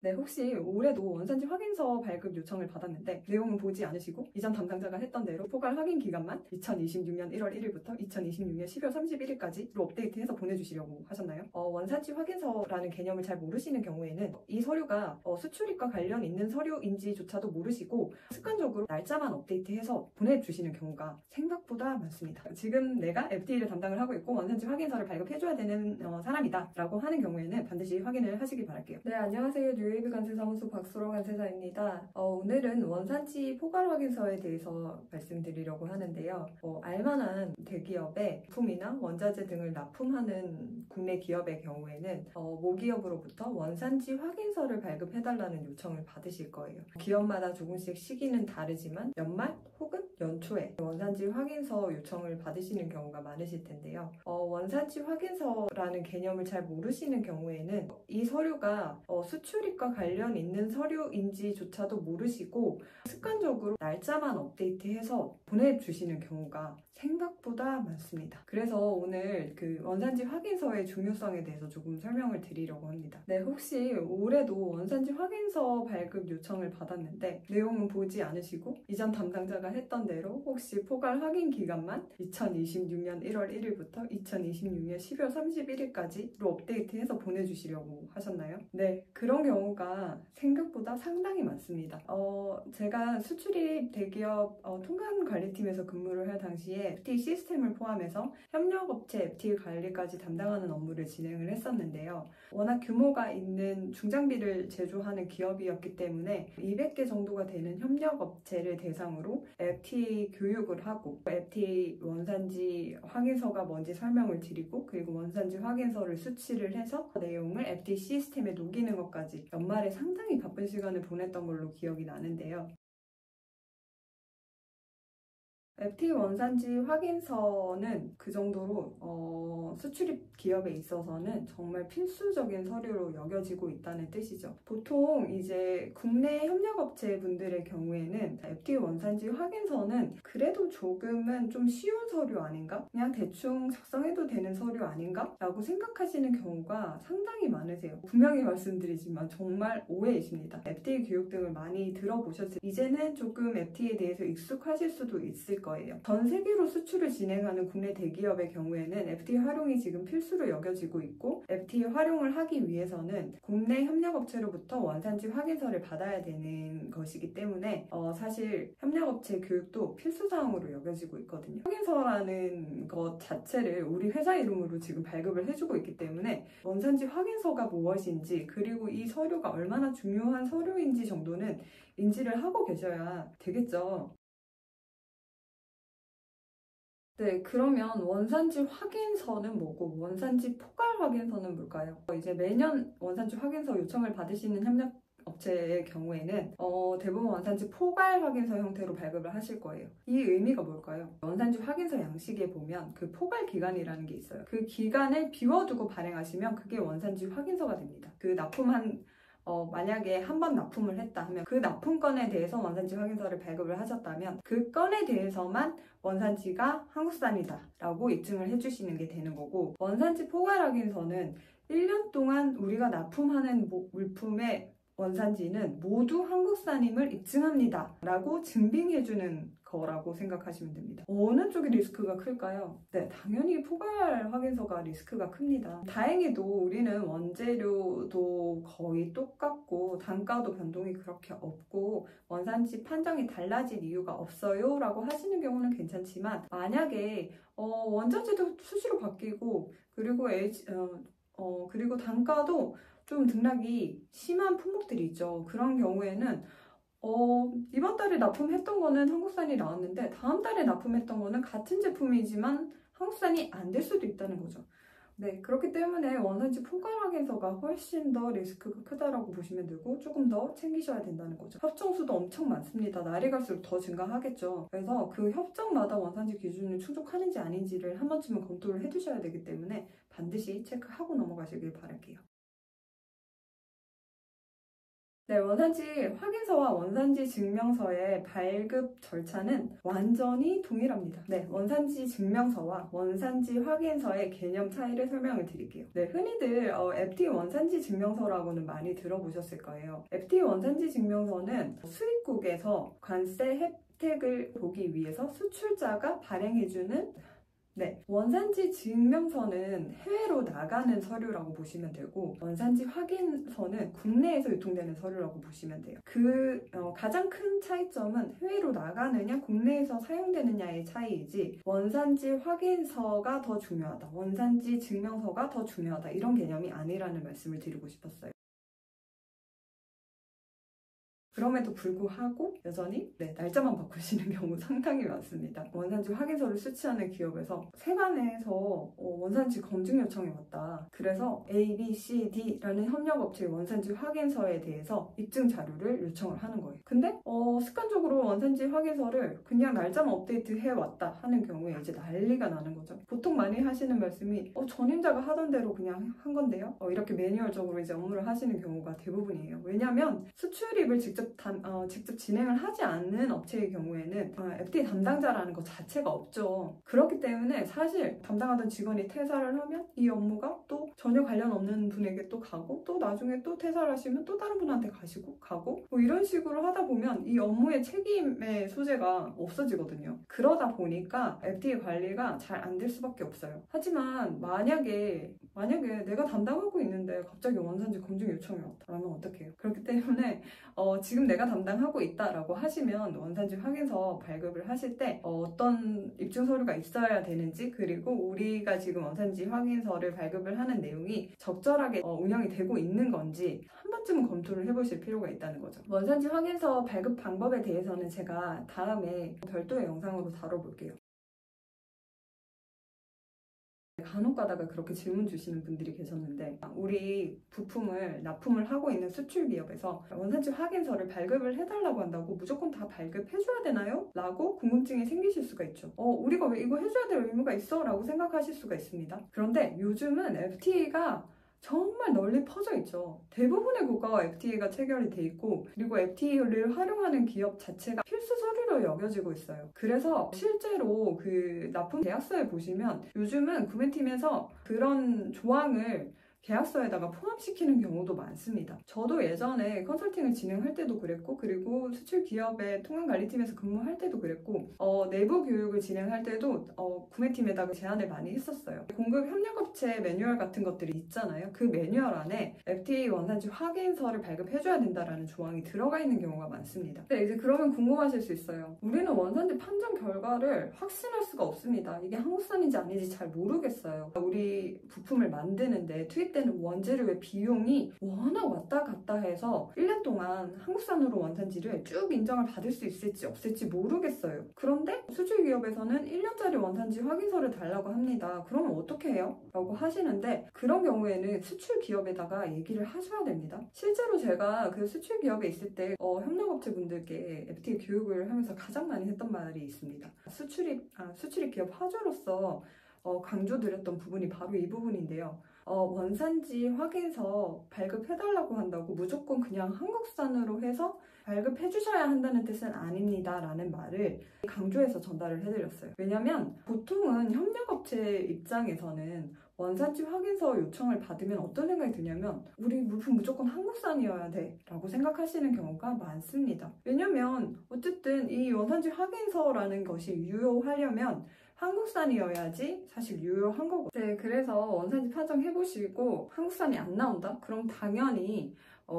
네, 혹시 올해도 원산지 확인서 발급 요청을 받았는데 내용은 보지 않으시고 이전 담당자가 했던 대로 포괄 확인 기간만 2026년 1월 1일부터 2026년 12월 31일까지로 업데이트해서 보내주시려고 하셨나요? 원산지 확인서라는 개념을 잘 모르시는 경우에는 이 서류가 수출입과 관련 있는 서류인지조차도 모르시고 습관적으로 날짜만 업데이트해서 보내주시는 경우가 생각보다 많습니다. 지금 내가 FTA를 담당을 하고 있고 원산지 확인서를 발급해줘야 되는 사람이다 라고 하는 경우에는 반드시 확인을 하시기 바랄게요. 네, 안녕하세요. 뉴웨이브 관세사무소 박수로 관세사입니다. 오늘은 원산지 포괄 확인서에 대해서 말씀드리려고 하는데요. 알만한 대기업의 부품이나 원자재 등을 납품하는 국내 기업의 경우에는 모기업으로부터 원산지 확인서를 발급해달라는 요청을 받으실 거예요. 기업마다 조금씩 시기는 다르지만 연말 혹은 연초에 원산지 확인서 요청을 받으시는 경우가 많으실 텐데요. 원산지 확인서라는 개념을 잘 모르시는 경우에는 이 서류가 수출입과 관련 있는 서류인지조차도 모르시고 습관적으로 날짜만 업데이트해서 보내주시는 경우가 생각보다 많습니다. 그래서 오늘 그 원산지 확인서의 중요성에 대해서 조금 설명을 드리려고 합니다. 네, 혹시 올해도 원산지 확인서 발급 요청을 받았는데 내용은 보지 않으시고 이전 담당자가 했던 대로 혹시 포괄 확인 기간만 2026년 1월 1일부터 2026년 12월 31일까지로 업데이트해서 보내주시려고 하셨나요? 네, 그런 경우가 생각보다 상당히 많습니다. 제가 수출입 대기업 통관관리팀에서 근무를 할 당시에 FTA 시스템을 포함해서 협력업체 FTA 관리까지 담당하는 업무를 진행을 했었는데요. 워낙 규모가 있는 중장비를 제조하는 기업이었기 때문에 200개 정도가 되는 협력업체를 대상으로 FTA 교육을 하고 FTA 원산지 확인서가 뭔지 설명을 드리고 그리고 원산지 확인서를 수치를 해서 내용을 FTA 시스템에 녹이는 것까지 연말에 상당히 바쁜 시간을 보냈던 걸로 기억이 나는데요. FTA 원산지 확인서는 그 정도로 수출입 기업에 있어서는 정말 필수적인 서류로 여겨지고 있다는 뜻이죠. 보통 이제 국내 협력업체 분들의 경우에는 FTA 원산지 확인서는 그래도 조금은 좀 쉬운 서류 아닌가? 그냥 대충 작성해도 되는 서류 아닌가? 라고 생각하시는 경우가 상당히 많으세요. 분명히 말씀드리지만 정말 오해이십니다. FTA 교육 등을 많이 들어보셨을 때 이제는 조금 FTA에 대해서 익숙하실 수도 있을 거예요. 전 세계로 수출을 진행하는 국내 대기업의 경우에는 FTA 활용이 지금 필수로 여겨지고 있고 FTA 활용을 하기 위해서는 국내 협력업체로부터 원산지 확인서를 받아야 되는 것이기 때문에 사실 협력업체 교육도 필수사항으로 여겨지고 있거든요. 확인서라는 것 자체를 우리 회사 이름으로 지금 발급을 해주고 있기 때문에 원산지 확인서가 무엇인지 그리고 이 서류가 얼마나 중요한 서류인지 정도는 인지를 하고 계셔야 되겠죠. 네, 그러면 원산지 확인서는 뭐고 원산지 포괄 확인서는 뭘까요? 이제 매년 원산지 확인서 요청을 받으시는 협력업체의 경우에는 대부분 원산지 포괄 확인서 형태로 발급을 하실 거예요. 이 의미가 뭘까요? 원산지 확인서 양식에 보면 그 포괄 기간이라는 게 있어요. 그 기간을 비워두고 발행하시면 그게 원산지 확인서가 됩니다. 그 납품한 만약에 한 번 납품을 했다 하면 그 납품건에 대해서 원산지 확인서를 발급을 하셨다면 그 건에 대해서만 원산지가 한국산이다 라고 입증을 해주시는 게 되는 거고 원산지 포괄 확인서는 1년 동안 우리가 납품하는 물품의 원산지는 모두 한국산임을 입증합니다 라고 증빙해주는 거라고 생각하시면 됩니다. 어느 쪽이 리스크가 클까요? 네, 당연히 포괄 확인서가 리스크가 큽니다. 다행히도 우리는 원재료도 거의 똑같고 단가도 변동이 그렇게 없고 원산지 판정이 달라질 이유가 없어요 라고 하시는 경우는 괜찮지만 만약에 원자재도 수시로 바뀌고 그리고 그리고 단가도 좀 등락이 심한 품목들이 있죠. 그런 경우에는 이번 달에 납품했던 거는 한국산이 나왔는데 다음 달에 납품했던 거는 같은 제품이지만 한국산이 안 될 수도 있다는 거죠. 네, 그렇기 때문에 원산지 포괄 확인서가 훨씬 더 리스크가 크다라고 보시면 되고 조금 더 챙기셔야 된다는 거죠. 협정수도 엄청 많습니다. 날이 갈수록 더 증가하겠죠. 그래서 그 협정마다 원산지 기준을 충족하는지 아닌지를 한 번쯤은 검토를 해두셔야 되기 때문에 반드시 체크하고 넘어가시길 바랄게요. 네, 원산지 확인서와 원산지 증명서의 발급 절차는 완전히 동일합니다. 네, 원산지 증명서와 원산지 확인서의 개념 차이를 설명을 드릴게요. 네, 흔히들 FTA 원산지 증명서라고는 많이 들어보셨을 거예요. FTA 원산지 증명서는 수입국에서 관세 혜택을 보기 위해서 수출자가 발행해주는 원산지 증명서는 해외로 나가는 서류라고 보시면 되고 원산지 확인서는 국내에서 유통되는 서류라고 보시면 돼요. 가장 큰 차이점은 해외로 나가느냐 국내에서 사용되느냐의 차이이지 원산지 확인서가 더 중요하다, 원산지 증명서가 더 중요하다 이런 개념이 아니라는 말씀을 드리고 싶었어요. 그럼에도 불구하고 여전히 날짜만 바꾸시는 경우 상당히 많습니다. 원산지 확인서를 수취하는 기업에서 세관에서 원산지 검증 요청이 왔다. 그래서 A, B, C, D라는 협력업체의 원산지 확인서에 대해서 입증 자료를 요청을 하는 거예요. 근데 습관적으로 원산지 확인서를 그냥 날짜만 업데이트 해왔다 하는 경우에 이제 난리가 나는 거죠. 보통 많이 하시는 말씀이 전임자가 하던 대로 그냥 한 건데요. 이렇게 매뉴얼적으로 이제 업무를 하시는 경우가 대부분이에요. 왜냐하면 수출입을 직접 진행을 하지 않는 업체의 경우에는 FTA 담당자라는 것 자체가 없죠. 그렇기 때문에 사실 담당하던 직원이 퇴사를 하면 이 업무가 또 전혀 관련 없는 분에게 또 가고 또 나중에 또 퇴사를 하시면 또 다른 분한테 가고 뭐 이런 식으로 하다 보면 이 업무의 책임의 소재가 없어지거든요. 그러다 보니까 FTA 관리가 잘 안 될 수밖에 없어요. 하지만 만약에 내가 담당하고 있는데 갑자기 원산지 검증 요청이 왔다 그러면 어떡해요? 그렇기 때문에 지금 내가 담당하고 있다라고 하시면 원산지 확인서 발급을 하실 때 어떤 입증 서류가 있어야 되는지, 그리고 우리가 지금 원산지 확인서를 발급을 하는 내용이 적절하게 운영이 되고 있는 건지 한 번쯤은 검토를 해보실 필요가 있다는 거죠. 원산지 확인서 발급 방법에 대해서는 제가 다음에 별도의 영상으로 다뤄볼게요. 간혹 가다가 그렇게 질문 주시는 분들이 계셨는데 우리 부품을 납품을 하고 있는 수출 기업에서 원산지 확인서를 발급을 해달라고 한다고 무조건 다 발급해줘야 되나요? 라고 궁금증이 생기실 수가 있죠. 우리가 왜 이거 해줘야 될 의무가 있어? 라고 생각하실 수가 있습니다. 그런데 요즘은 FTA가 정말 널리 퍼져 있죠. 대부분의 국가와 FTA가 체결이 돼 있고 그리고 FTA를 활용하는 기업 자체가 필수 서류로 여겨지고 있어요. 그래서 실제로 그 납품 계약서에 보시면 요즘은 구매팀에서 그런 조항을 계약서에다가 포함시키는 경우도 많습니다. 저도 예전에 컨설팅을 진행할 때도 그랬고 그리고 수출 기업의 통관관리팀에서 근무할 때도 그랬고 내부 교육을 진행할 때도 구매팀에다가 제안을 많이 했었어요. 공급 협력업체 매뉴얼 같은 것들이 있잖아요. 그 매뉴얼 안에 FTA 원산지 확인서를 발급해줘야 된다라는 조항이 들어가 있는 경우가 많습니다. 근데 이제 그러면 궁금하실 수 있어요. 우리는 원산지 판정 결과를 확신할 수가 없습니다. 이게 한국산인지 아닌지 잘 모르겠어요. 우리 부품을 만드는데 투입되는 원재료의 비용이 워낙 왔다 갔다 해서 1년 동안 한국산으로 원산지를 쭉 인정을 받을 수 있을지 없을지 모르겠어요. 그런데 수출 기업에서는 1년짜리 원산지 확인서를 달라고 합니다. 그러면 어떻게 해요? 라고 하시는데 그런 경우에는 수출 기업에다가 얘기를 하셔야 됩니다. 실제로 제가 그 수출 기업에 있을 때 협력업체 분들께 FTA 교육을 하면서 가장 많이 했던 말이 있습니다. 수출입 기업 화주로서 강조드렸던 부분이 바로 이 부분인데요. 원산지 확인서 발급해달라고 한다고 무조건 그냥 한국산으로 해서 발급해주셔야 한다는 뜻은 아닙니다 라는 말을 강조해서 전달을 해드렸어요. 왜냐면 보통은 협력업체 입장에서는 원산지 확인서 요청을 받으면 어떤 생각이 드냐면 우리 물품 무조건 한국산이어야 돼 라고 생각하시는 경우가 많습니다. 왜냐면 어쨌든 이 원산지 확인서라는 것이 유효하려면 한국산이어야지 사실 유효한 거고. 네, 그래서 원산지 판정해보시고 한국산이 안 나온다? 그럼 당연히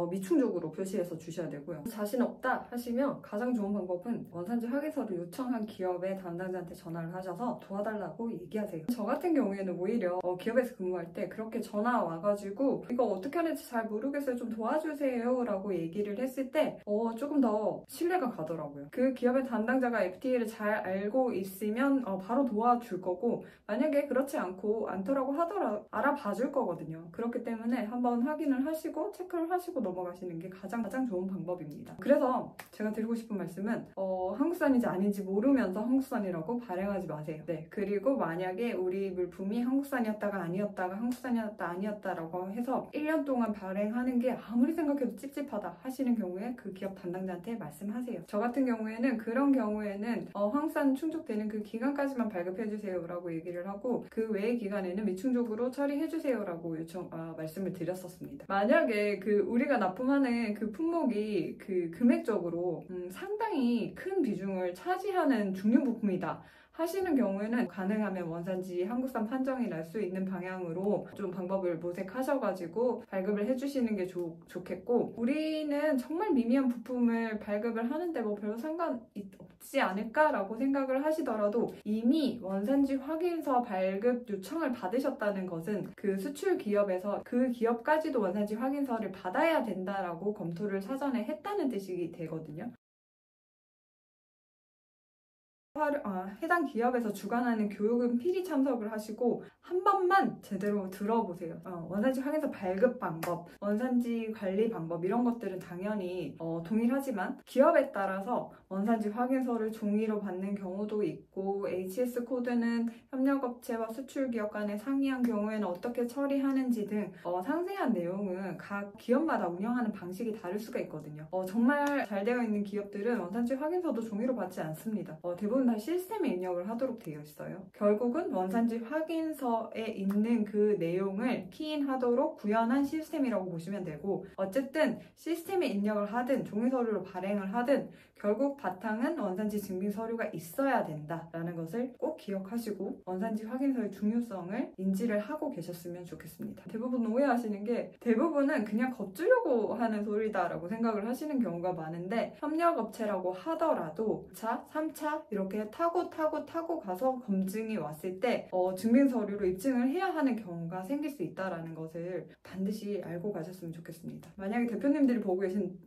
미충족으로 표시해서 주셔야 되고요. 자신 없다 하시면 가장 좋은 방법은 원산지 확인서를 요청한 기업의 담당자한테 전화를 하셔서 도와달라고 얘기하세요. 저 같은 경우에는 오히려 기업에서 근무할 때 그렇게 전화 와가지고 이거 어떻게 하는지 잘 모르겠어요, 좀 도와주세요 라고 얘기를 했을 때 조금 더 신뢰가 가더라고요. 그 기업의 담당자가 FTA를 잘 알고 있으면 바로 도와줄 거고 만약에 그렇지 않더라고 하더라도 알아봐 줄 거거든요. 그렇기 때문에 한번 확인을 하시고 체크를 하시고 하고 넘어가시는 게 가장 좋은 방법입니다. 그래서 제가 드리고 싶은 말씀은 한국산인지 아닌지 모르면서 한국산이라고 발행하지 마세요. 네, 그리고 만약에 우리 물품이 한국산이었다가 아니었다가 한국산이었다 아니었다라고 해서 1년 동안 발행하는 게 아무리 생각해도 찝찝하다 하시는 경우에 그 기업 담당자한테 말씀하세요. 저 같은 경우에는 그런 경우에는 한국산 충족되는 그 기간까지만 발급해주세요 라고 얘기를 하고 그 외의 기간에는 미충족으로 처리해주세요 라고 말씀을 드렸었습니다. 만약에 우리가 납품하는 그 품목이 금액적으로 상당히 큰 비중을 차지하는 중요 부품이다 하시는 경우에는 가능하면 원산지 한국산 판정이 날 수 있는 방향으로 좀 방법을 모색하셔가지고 발급을 해주시는 게 좋겠고, 우리는 정말 미미한 부품을 발급을 하는데 뭐 별로 상관없지 않을까라고 생각을 하시더라도 이미 원산지 확인서 발급 요청을 받으셨다는 것은 그 수출 기업에서 그 기업까지도 원산지 확인서를 받아야 된다라고 검토를 사전에 했다는 뜻이 되거든요. 해당 기업에서 주관하는 교육은 필히 참석을 하시고 한 번만 제대로 들어보세요. 원산지 확인서 발급 방법, 원산지 관리 방법 이런 것들은 당연히 동일하지만 기업에 따라서 원산지 확인서를 종이로 받는 경우도 있고 HS 코드는 협력업체와 수출기업 간에 상의한 경우에는 어떻게 처리하는지 등 상세한 내용은 각 기업마다 운영하는 방식이 다를 수가 있거든요. 정말 잘 되어 있는 기업들은 원산지 확인서도 종이로 받지 않습니다. 대부분 다 시스템에 입력을 하도록 되어 있어요. 결국은 원산지 확인서에 있는 그 내용을 키인하도록 구현한 시스템이라고 보시면 되고, 어쨌든 시스템에 입력을 하든 종이서류로 발행을 하든 결국 바탕은 원산지 증빙 서류가 있어야 된다라는 것을 꼭 기억하시고 원산지 확인서의 중요성을 인지를 하고 계셨으면 좋겠습니다. 대부분 오해하시는 게 대부분은 그냥 겁주려고 하는 소리다라고 생각을 하시는 경우가 많은데, 협력업체라고 하더라도 2차, 3차 이렇게 타고 가서 검증이 왔을 때 증빙 서류로 입증을 해야 하는 경우가 생길 수 있다는 것을 반드시 알고 가셨으면 좋겠습니다. 만약에 대표님들이 보고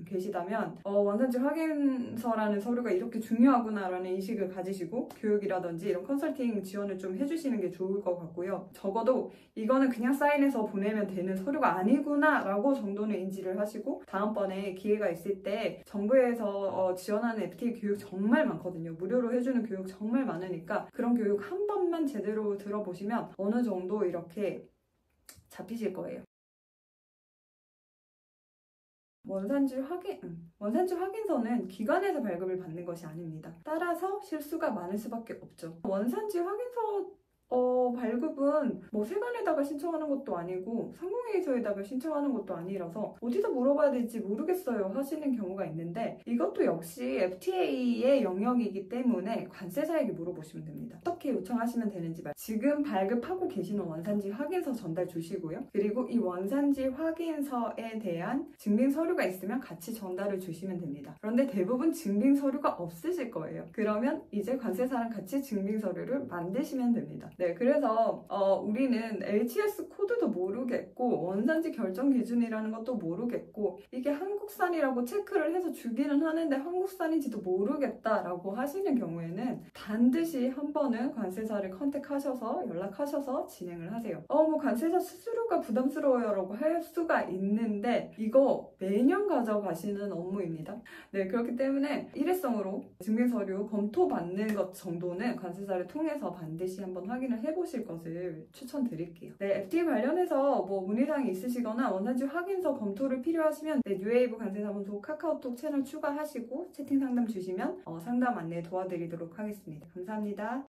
계시다면 원산지 확인서라는 서류가 이렇게 중요하구나라는 인식을 가지시고 교육이라든지 이런 컨설팅 지원을 좀 해주시는 게 좋을 것 같고요. 적어도 이거는 그냥 사인해서 보내면 되는 서류가 아니구나 라고 정도는 인지를 하시고, 다음번에 기회가 있을 때 정부에서 지원하는 FTA 교육 정말 많거든요. 무료로 해주는 교육 정말 많으니까 그런 교육 한 번만 제대로 들어보시면 어느 정도 이렇게 잡히실 거예요. 원산지 확인서는 기관에서 발급을 받는 것이 아닙니다. 따라서 실수가 많을 수밖에 없죠. 원산지 확인서 발급은 뭐 세관에다가 신청하는 것도 아니고 상공회의소에다가 신청하는 것도 아니라서 어디다 물어봐야 될지 모르겠어요 하시는 경우가 있는데, 이것도 역시 FTA의 영역이기 때문에 관세사에게 물어보시면 됩니다. 어떻게 요청하시면 되는지 지금 발급하고 계시는 원산지 확인서 전달 주시고요. 그리고 이 원산지 확인서에 대한 증빙 서류가 있으면 같이 전달을 주시면 됩니다. 그런데 대부분 증빙 서류가 없으실 거예요. 그러면 이제 관세사랑 같이 증빙 서류를 만드시면 됩니다. 네, 그래서 우리는 HS 코드도 모르겠고 원산지 결정 기준이라는 것도 모르겠고 이게 한국산이라고 체크를 해서 주기는 하는데 한국산인지도 모르겠다라고 하시는 경우에는 반드시 한 번은 관세사를 컨택하셔서 연락하셔서 진행을 하세요. 뭐 관세사 수수료가 부담스러워요 라고 할 수가 있는데 이거 매년 가져가시는 업무입니다. 네, 그렇기 때문에 일회성으로 증빙서류 검토받는 것 정도는 관세사를 통해서 반드시 한번 확인을 해보실 것을 추천드릴게요. 네, FTA 관련해서 뭐 문의사항이 있으시거나 원산지 확인서 검토를 필요하시면 뉴웨이브 관세사무소 카카오톡 채널 추가하시고 채팅 상담 주시면 상담 안내 도와드리도록 하겠습니다. 감사합니다.